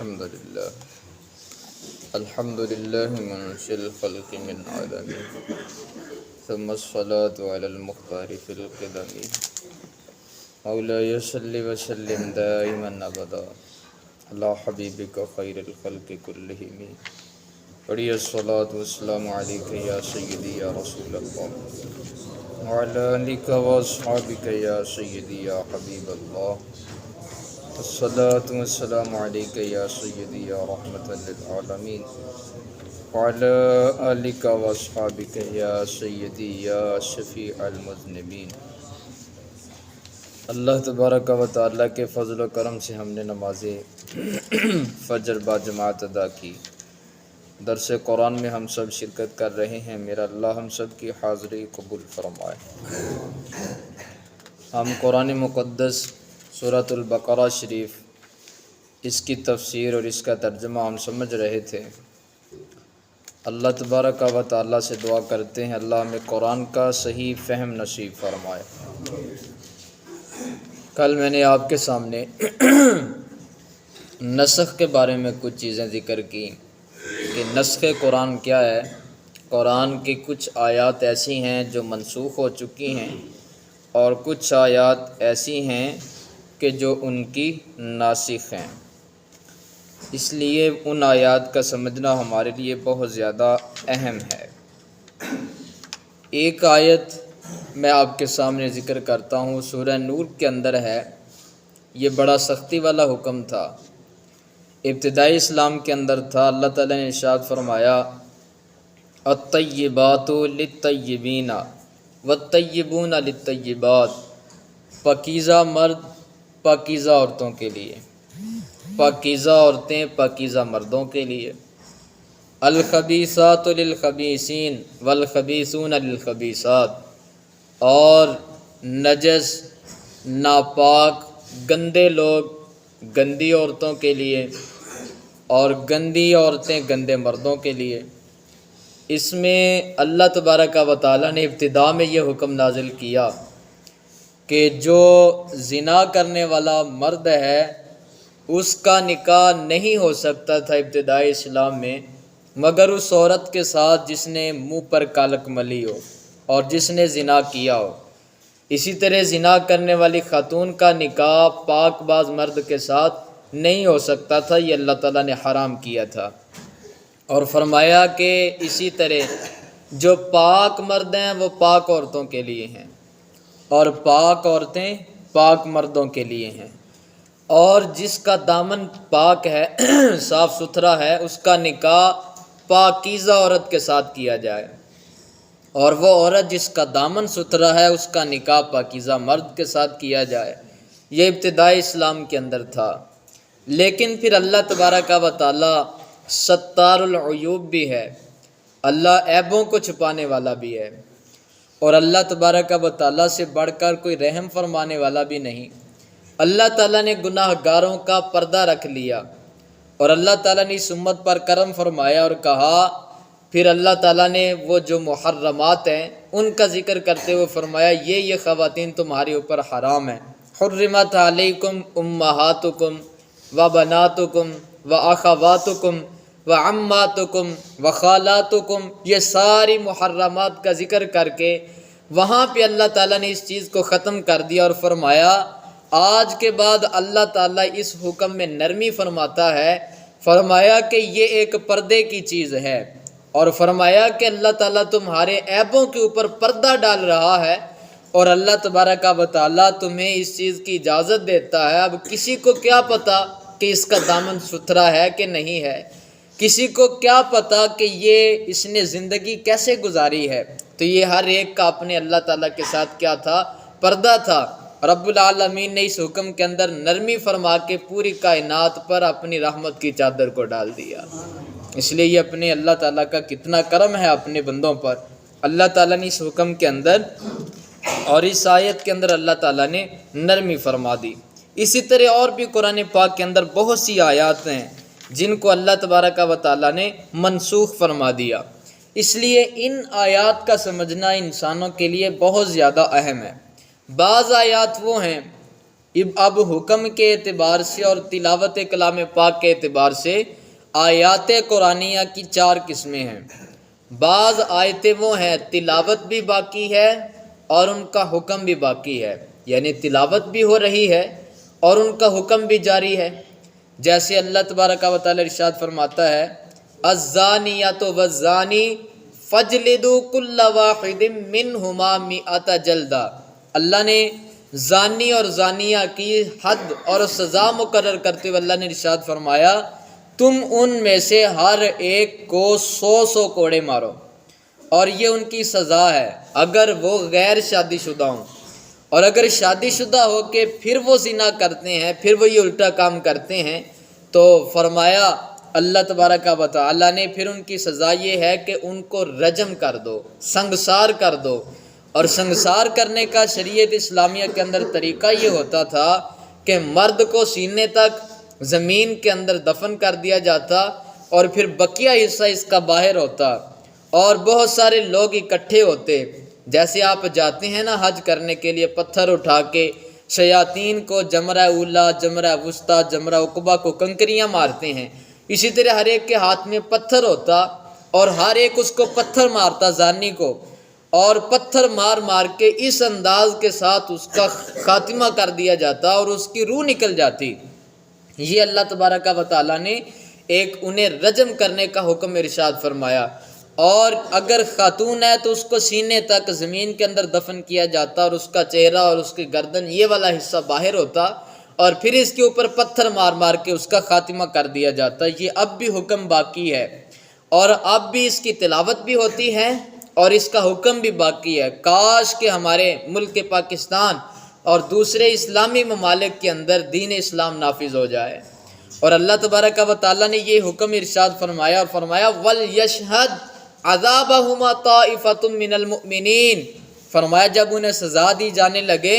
الحمد لله منشئ الخلق من عدم ثم الصلاة على المختار في القدم مولاي صل وسلم دائما أبدا على حبيبك خير الخلق كلهم بڑی الصلاة والسلام عليك يا سيدي يا رسول الله وعلى آلك وأصحابك يا سيدي يا حبيب الله الصلاة والسلام عليك يا سيدي يا رحمة للعالمين وعلى آلك وأصحابك يا سيدي يا شفيع المذنبين۔ اللہ تبارک و تعالیٰ کے فضل و کرم سے ہم نے نماز فجر با جماعت ادا کی۔ درس قرآن میں ہم سب شرکت کر رہے ہیں۔ میرا اللہ ہم سب کی حاضری قبول فرمائے۔ ہم قرآن مقدس سورۃ البقرہ شریف اس کی تفسیر اور اس کا ترجمہ ہم سمجھ رہے تھے۔ اللہ تبارک و تعالیٰ سے دعا کرتے ہیں اللہ ہمیں قرآن کا صحیح فہم نصیب فرمائے۔ کل میں نے آپ کے سامنے نسخ کے بارے میں کچھ چیزیں ذکر کی کہ نسخ قرآن کیا ہے۔ قرآن کی کچھ آیات ایسی ہیں جو منسوخ ہو چکی ہیں اور کچھ آیات ایسی ہیں کہ جو ان کی ناسخ ہیں، اس لیے ان آیات کا سمجھنا ہمارے لیے بہت زیادہ اہم ہے۔ ایک آیت میں آپ کے سامنے ذکر کرتا ہوں، سورہ نور کے اندر ہے۔ یہ بڑا سختی والا حکم تھا، ابتدائی اسلام کے اندر تھا۔ اللہ تعالیٰ نے ارشاد فرمایا الطیبات للطیبین والطیبون للطیبات، پاکیزہ مرد پاکیزہ عورتوں کے لیے، پاکیزہ عورتیں پاکیزہ مردوں کے لیے، الخبیثات للخبیثین والخبیثون للخبیثات، اور نجس ناپاک گندے لوگ گندی عورتوں کے لیے اور گندی عورتیں گندے مردوں کے لیے۔ اس میں اللہ تبارک و تعالیٰ نے ابتدا میں یہ حکم نازل کیا کہ جو زنا کرنے والا مرد ہے اس کا نکاح نہیں ہو سکتا تھا ابتدائی اسلام میں مگر اس عورت کے ساتھ جس نے منہ پر کالک ملی ہو اور جس نے زنا کیا ہو۔ اسی طرح زنا کرنے والی خاتون کا نکاح پاک باز مرد کے ساتھ نہیں ہو سکتا تھا، یہ اللہ تعالیٰ نے حرام کیا تھا۔ اور فرمایا کہ اسی طرح جو پاک مرد ہیں وہ پاک عورتوں کے لیے ہیں اور پاک عورتیں پاک مردوں کے لیے ہیں، اور جس کا دامن پاک ہے صاف ستھرا ہے اس کا نکاح پاکیزہ عورت کے ساتھ کیا جائے، اور وہ عورت جس کا دامن ستھرا ہے اس کا نکاح پاکیزہ مرد کے ساتھ کیا جائے۔ یہ ابتدائی اسلام کے اندر تھا، لیکن پھر اللہ تبارک و تعالیٰ ستار العیوب بھی ہے، اللہ عیبوں کو چھپانے والا بھی ہے، اور اللہ تبارک و تعالیٰ سے بڑھ کر کوئی رحم فرمانے والا بھی نہیں۔ اللہ تعالیٰ نے گناہ گاروں کا پردہ رکھ لیا اور اللہ تعالیٰ نے اس امت پر کرم فرمایا اور کہا، پھر اللہ تعالیٰ نے وہ جو محرمات ہیں ان کا ذکر کرتے ہوئے فرمایا یہ خواتین تمہارے اوپر حرام ہیں۔ حرمت علیکم امہاتکم وبناتکم واخواتکم وعماتکم وخالاتکم، یہ ساری محرمات کا ذکر کر کے وہاں پہ اللہ تعالیٰ نے اس چیز کو ختم کر دیا اور فرمایا آج کے بعد اللہ تعالیٰ اس حکم میں نرمی فرماتا ہے۔ فرمایا کہ یہ ایک پردے کی چیز ہے، اور فرمایا کہ اللہ تعالیٰ تمہارے عیبوں کے اوپر پردہ ڈال رہا ہے، اور اللہ تبارک و تعالیٰ تمہیں اس چیز کی اجازت دیتا ہے۔ اب کسی کو کیا پتہ کہ اس کا دامن ستھرا ہے کہ نہیں ہے، کسی کو کیا پتہ کہ یہ اس نے زندگی کیسے گزاری ہے، تو یہ ہر ایک کا اپنے اللہ تعالیٰ کے ساتھ کیا تھا، پردہ تھا۔ رب العالمین نے اس حکم کے اندر نرمی فرما کے پوری کائنات پر اپنی رحمت کی چادر کو ڈال دیا۔ اس لیے یہ اپنے اللہ تعالیٰ کا کتنا کرم ہے اپنے بندوں پر۔ اللہ تعالیٰ نے اس حکم کے اندر اور اس آیت کے اندر اللہ تعالیٰ نے نرمی فرما دی۔ اسی طرح اور بھی قرآن پاک کے اندر بہت سی آیات ہیں جن کو اللہ تبارک و تعالیٰ نے منسوخ فرما دیا۔ اس لیے ان آیات کا سمجھنا انسانوں کے لیے بہت زیادہ اہم ہے۔ بعض آیات وہ ہیں اب حکم کے اعتبار سے اور تلاوت کلام پاک کے اعتبار سے آیات قرآنیہ کی 4 قسمیں ہیں۔ بعض آیتیں وہ ہیں تلاوت بھی باقی ہے اور ان کا حکم بھی باقی ہے، یعنی تلاوت بھی ہو رہی ہے اور ان کا حکم بھی جاری ہے۔ جیسے اللہ تبارک و تعالی ارشاد فرماتا ہے الزانیۃ والزانی فاجلدوا کل واحد منہما 100 جلدہ۔ اللہ نے زانی اور زانیہ کی حد اور سزا مقرر کرتے ہوئے اللہ نے ارشاد فرمایا تم ان میں سے ہر ایک کو 100 کوڑے مارو، اور یہ ان کی سزا ہے اگر وہ غیر شادی شدہ ہوں، اور اگر شادی شدہ ہو کے پھر وہ زنا کرتے ہیں، پھر وہ یہ الٹا کام کرتے ہیں، تو فرمایا اللہ تبارک و تعالی نے پھر ان کی سزا یہ ہے کہ ان کو رجم کر دو، سنگسار کر دو۔ اور سنگسار کرنے کا شریعت اسلامیہ کے اندر طریقہ یہ ہوتا تھا کہ مرد کو سینے تک زمین کے اندر دفن کر دیا جاتا اور پھر بقیہ حصہ اس کا باہر ہوتا، اور بہت سارے لوگ اکٹھے ہوتے۔ جیسے آپ جاتے ہیں نا حج کرنے کے لیے پتھر اٹھا کے شیاطین کو جمرہ اولا، جمرہ وسطیٰ، جمرہ عقبہ کو کنکریاں مارتے ہیں، اسی طرح ہر ایک کے ہاتھ میں پتھر ہوتا اور ہر ایک اس کو پتھر مارتا زانی کو، اور پتھر مار مار کے اس انداز کے ساتھ اس کا خاتمہ کر دیا جاتا اور اس کی روح نکل جاتی۔ یہ اللہ تبارک و تعالیٰ نے ایک انہیں رجم کرنے کا حکم ارشاد فرمایا، اور اگر خاتون ہے تو اس کو سینے تک زمین کے اندر دفن کیا جاتا اور اس کا چہرہ اور اس کی گردن یہ والا حصہ باہر ہوتا، اور پھر اس کے اوپر پتھر مار مار کے اس کا خاتمہ کر دیا جاتا۔ یہ اب بھی حکم باقی ہے اور اب بھی اس کی تلاوت بھی ہوتی ہے اور اس کا حکم بھی باقی ہے۔ کاش کہ ہمارے ملک پاکستان اور دوسرے اسلامی ممالک کے اندر دین اسلام نافذ ہو جائے۔ اور اللہ تبارک و تعالیٰ نے یہ حکم ارشاد فرمایا اور فرمایا وَلْيَشْهَدْ عَذَابَهُمَا طَائِفَةٌ مِّنَ الْمُؤْمِنِينَ، فرمایا جب انہیں سزا دی جانے لگے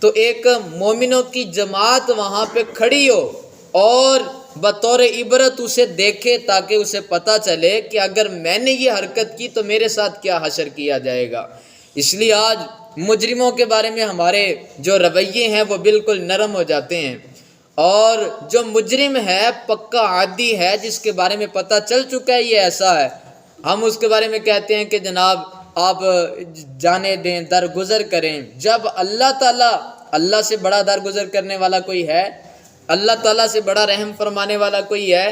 تو ایک مومنوں کی جماعت وہاں پہ کھڑی ہو اور بطور عبرت اسے دیکھے، تاکہ اسے پتہ چلے کہ اگر میں نے یہ حرکت کی تو میرے ساتھ کیا حشر کیا جائے گا۔ اس لیے آج مجرموں کے بارے میں ہمارے جو رویے ہیں وہ بالکل نرم ہو جاتے ہیں، اور جو مجرم ہے پکا عادی ہے جس کے بارے میں پتہ چل چکا ہے یہ ایسا ہے، ہم اس کے بارے میں کہتے ہیں کہ جناب آپ جانے دیں، درگزر کریں۔ جب اللہ تعالیٰ، اللہ سے بڑا درگزر کرنے والا کوئی ہے، اللہ تعالیٰ سے بڑا رحم فرمانے والا کوئی ہے،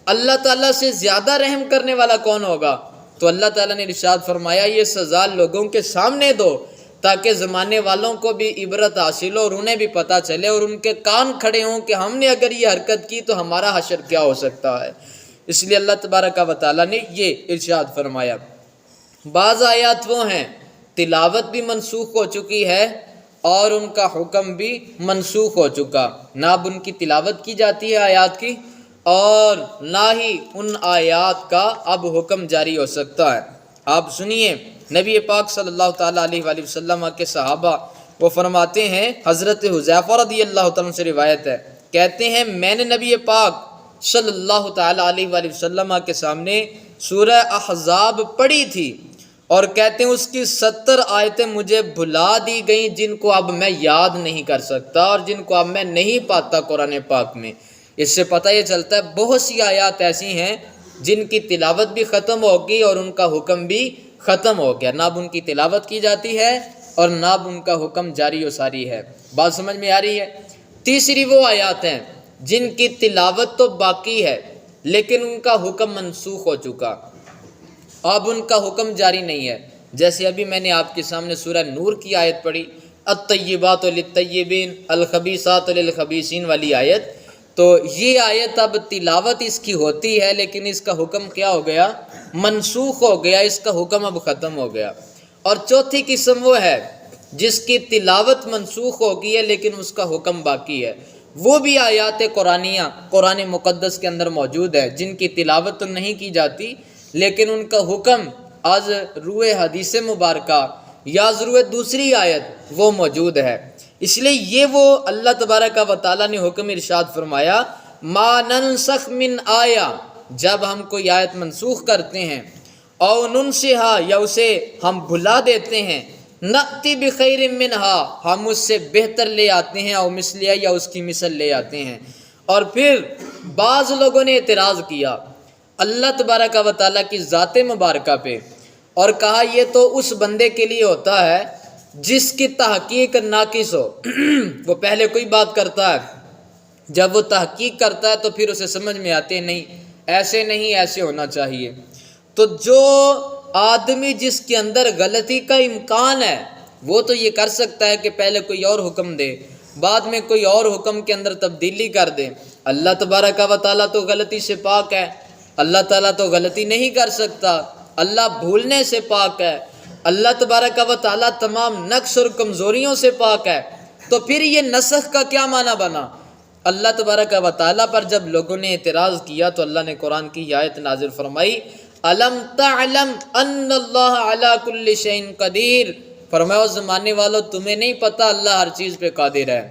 اللہ تعالیٰ سے زیادہ رحم کرنے والا کون ہوگا؟ تو اللہ تعالیٰ نے ارشاد فرمایا یہ سزا لوگوں کے سامنے دو تاکہ زمانے والوں کو بھی عبرت حاصل ہو اور انہیں بھی پتہ چلے اور ان کے کان کھڑے ہوں کہ ہم نے اگر یہ حرکت کی تو ہمارا حشر کیا ہو سکتا ہے۔ اس لیے اللہ تبارک و تعالیٰ نے یہ ارشاد فرمایا۔ بعض آیات وہ ہیں تلاوت بھی منسوخ ہو چکی ہے اور ان کا حکم بھی منسوخ ہو چکا، نہ اب ان کی تلاوت کی جاتی ہے آیات کی اور نہ ہی ان آیات کا اب حکم جاری ہو سکتا ہے۔ آپ سنیے نبی پاک صلی اللہ تعالیٰ علیہ وآلہ وسلم کے صحابہ وہ فرماتے ہیں، حضرت حذیفہ رضی اللہ تعالیٰ سے روایت ہے، کہتے ہیں میں نے نبی پاک صلی اللہ تعالیٰ علیہ وآلہ وسلم کے سامنے سورہ احزاب پڑھی تھی، اور کہتے ہیں اس کی 70 آیتیں مجھے بھلا دی گئیں جن کو اب میں یاد نہیں کر سکتا اور جن کو اب میں نہیں پاتا قرآن پاک میں۔ اس سے پتہ یہ چلتا ہے بہت سی آیات ایسی ہیں جن کی تلاوت بھی ختم ہوگی اور ان کا حکم بھی ختم ہو گیا، نہ اب ان کی تلاوت کی جاتی ہے اور نہ اب ان کا حکم جاری و ساری ہے۔ بات سمجھ میں آ رہی ہے؟ تیسری وہ آیات ہیں جن کی تلاوت تو باقی ہے لیکن ان کا حکم منسوخ ہو چکا، اب ان کا حکم جاری نہیں ہے۔ جیسے ابھی میں نے آپ کے سامنے سورہ نور کی آیت پڑھی الطیبات للطیبین الخبیثات للخبیثین والی آیت، تو یہ آیت اب تلاوت اس کی ہوتی ہے لیکن اس کا حکم کیا ہو گیا؟ منسوخ ہو گیا، اس کا حکم اب ختم ہو گیا۔ اور چوتھی قسم وہ ہے جس کی تلاوت منسوخ ہو گئی ہے لیکن اس کا حکم باقی ہے، وہ بھی آیات قرآنیہ قرآن مقدس کے اندر موجود ہے جن کی تلاوت تو نہیں کی جاتی لیکن ان کا حکم از روئے حدیث مبارکہ یا از روئے دوسری آیت وہ موجود ہے۔ اس لیے یہ وہ اللہ تبارک و تعالیٰ نے حکم ارشاد فرمایا ما ننسخ من آیہ، جب ہم کوئی آیت منسوخ کرتے ہیں، او ننسہا یا اسے ہم بھلا دیتے ہیں، نأتی بخیر منہا، ہم اس سے بہتر لے آتے ہیں، او مثلیہ یا اس کی مثل لے آتے ہیں۔ اور پھر بعض لوگوں نے اعتراض کیا اللہ تبارک و تعالیٰ کی ذات مبارکہ پہ، اور کہا یہ تو اس بندے کے لیے ہوتا ہے جس کی تحقیق ناقص ہو۔ وہ پہلے کوئی بات کرتا ہے، جب وہ تحقیق کرتا ہے تو پھر اسے سمجھ میں آتے نہیں، ایسے نہیں، ایسے ہونا چاہیے۔ تو جو آدمی جس کے اندر غلطی کا امکان ہے وہ تو یہ کر سکتا ہے کہ پہلے کوئی اور حکم دے، بعد میں کوئی اور حکم کے اندر تبدیلی کر دے۔ اللہ تبارک و تعالیٰ تو غلطی سے پاک ہے، اللہ تعالیٰ تو غلطی نہیں کر سکتا، اللہ بھولنے سے پاک ہے، اللہ تبارک و تعالیٰ تمام نقص اور کمزوریوں سے پاک ہے۔ تو پھر یہ نسخ کا کیا معنی بنا؟ اللہ تبارک و تعالیٰ پر جب لوگوں نے اعتراض کیا تو اللہ نے قرآن کی آیت نازل فرمائی، الم تعلم ان اللہ علی کل شیء قدیر، فرمایا اس زمانے والو تمہیں نہیں پتہ اللہ ہر چیز پہ قادر ہے،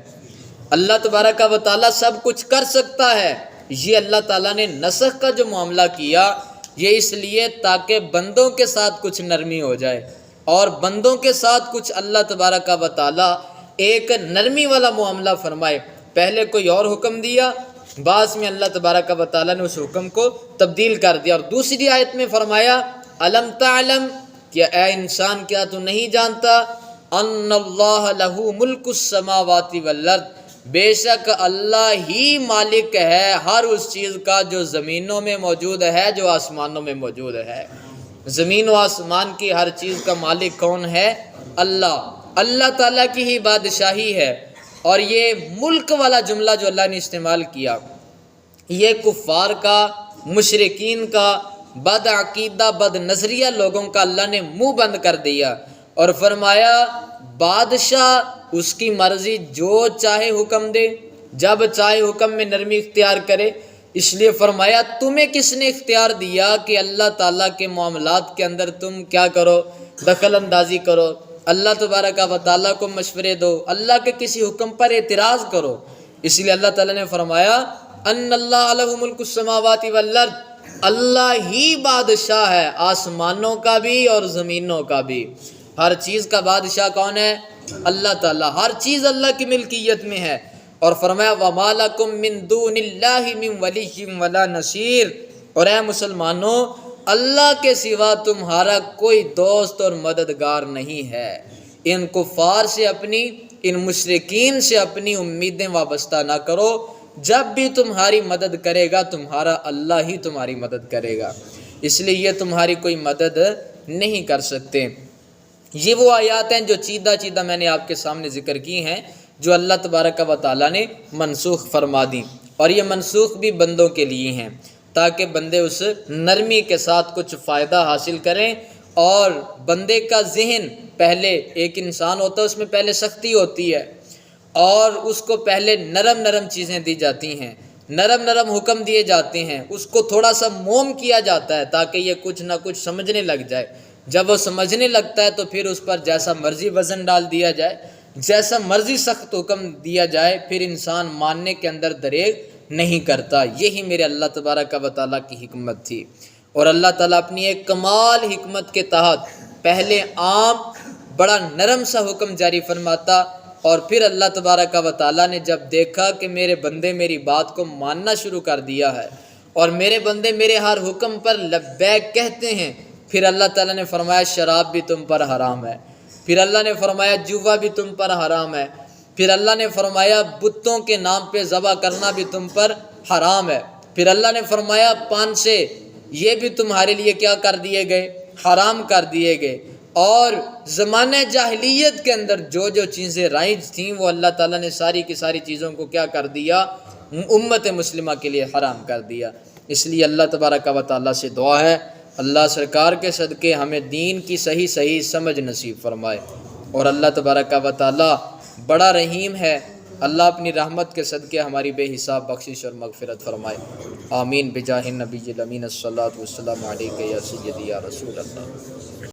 اللہ تبارک و تعالیٰ سب کچھ کر سکتا ہے۔ یہ اللہ تعالیٰ نے نسخ کا جو معاملہ کیا یہ اس لیے تاکہ بندوں کے ساتھ کچھ نرمی ہو جائے، اور بندوں کے ساتھ کچھ اللہ تبارک و تعالیٰ ایک نرمی والا معاملہ فرمائے۔ پہلے کوئی اور حکم دیا، بعض میں اللہ تبارک و تعالیٰ نے اس حکم کو تبدیل کر دیا۔ اور دوسری آیت میں فرمایا الم تعلم، کہ اے انسان کیا تو نہیں جانتا، ان اللہ لہ ملک السماوات والارض، بے شک اللہ ہی مالک ہے ہر اس چیز کا جو زمینوں میں موجود ہے، جو آسمانوں میں موجود ہے۔ زمین و آسمان کی ہر چیز کا مالک کون ہے؟ اللہ، اللہ تعالیٰ کی ہی بادشاہی ہے۔ اور یہ ملک والا جملہ جو اللہ نے استعمال کیا یہ کفار کا، مشرکین کا، بد عقیدہ بد نظریہ لوگوں کا اللہ نے منہ بند کر دیا، اور فرمایا بادشاہ اس کی مرضی، جو چاہے حکم دے، جب چاہے حکم میں نرمی اختیار کرے۔ اس لیے فرمایا تمہیں کس نے اختیار دیا کہ اللہ تعالیٰ کے معاملات کے اندر تم کیا کرو؟ دخل اندازی کرو، اللہ تبارک و تعالیٰ کو مشورے دو، اللہ کے کسی حکم پر اعتراض کرو۔ اس لیے اللہ تعالیٰ نے فرمایا ان اللہ لہ ملک السماوات والارض، اللہ ہی بادشاہ ہے آسمانوں کا بھی اور زمینوں کا بھی۔ ہر چیز کا بادشاہ کون ہے؟ اللہ تعالیٰ، ہر چیز اللہ کی ملکیت میں ہے۔ اور فرمایا وَمَا لَكُم مِّن دُونِ اللَّهِ مِن وَلِيٍّ وَلَا نَصِيرٍ، اور اے مسلمانوں اللہ کے سوا تمہارا کوئی دوست اور مددگار نہیں ہے۔ ان کفار سے اپنی، ان مشرکین سے اپنی امیدیں وابستہ نہ کرو، جب بھی تمہاری مدد کرے گا تمہارا اللہ ہی تمہاری مدد کرے گا، اس لیے یہ تمہاری کوئی مدد نہیں کر سکتے۔ یہ وہ آیات ہیں جو چیدہ چیدہ میں نے آپ کے سامنے ذکر کی ہیں، جو اللہ تبارک و تعالیٰ نے منسوخ فرما دیں، اور یہ منسوخ بھی بندوں کے لیے ہیں تاکہ بندے اس نرمی کے ساتھ کچھ فائدہ حاصل کریں۔ اور بندے کا ذہن، پہلے ایک انسان ہوتا ہے اس میں پہلے سختی ہوتی ہے، اور اس کو پہلے نرم نرم چیزیں دی جاتی ہیں، نرم نرم حکم دیے جاتے ہیں، اس کو تھوڑا سا موم کیا جاتا ہے تاکہ یہ کچھ نہ کچھ سمجھنے لگ جائے۔ جب وہ سمجھنے لگتا ہے تو پھر اس پر جیسا مرضی وزن ڈال دیا جائے، جیسا مرضی سخت حکم دیا جائے، پھر انسان ماننے کے اندر دریغ نہیں کرتا۔ یہی میرے اللہ تبارک و تعالیٰ کی حکمت تھی۔ اور اللہ تعالیٰ اپنی ایک کمال حکمت کے تحت پہلے عام بڑا نرم سا حکم جاری فرماتا، اور پھر اللہ تبارک و تعالیٰ نے جب دیکھا کہ میرے بندے میری بات کو ماننا شروع کر دیا ہے اور میرے بندے میرے ہر حکم پر لبیک کہتے ہیں، پھر اللہ تعالیٰ نے فرمایا شراب بھی تم پر حرام ہے، پھر اللہ نے فرمایا جوا بھی تم پر حرام ہے، پھر اللہ نے فرمایا بتوں کے نام پہ ذبح کرنا بھی تم پر حرام ہے، پھر اللہ نے فرمایا پانسے یہ بھی تمہارے لیے کیا کر دیے گئے؟ حرام کر دیے گئے۔ اور زمانہ جاہلیت کے اندر جو جو چیزیں رائج تھیں وہ اللہ تعالیٰ نے ساری کی ساری چیزوں کو کیا کر دیا؟ امت مسلمہ کے لیے حرام کر دیا۔ اس لیے اللہ تبارک و تعالیٰ سے دعا ہے اللہ سرکار کے صدقے ہمیں دین کی صحیح صحیح سمجھ نصیب فرمائے، اور اللہ تبارک و تعالیٰ بڑا رحیم ہے، اللہ اپنی رحمت کے صدقے ہماری بے حساب بخشش اور مغفرت فرمائے۔ آمین بجاہ النبی الامین الصلاۃ والسلام علیک یا سیدی یا رسول اللہ۔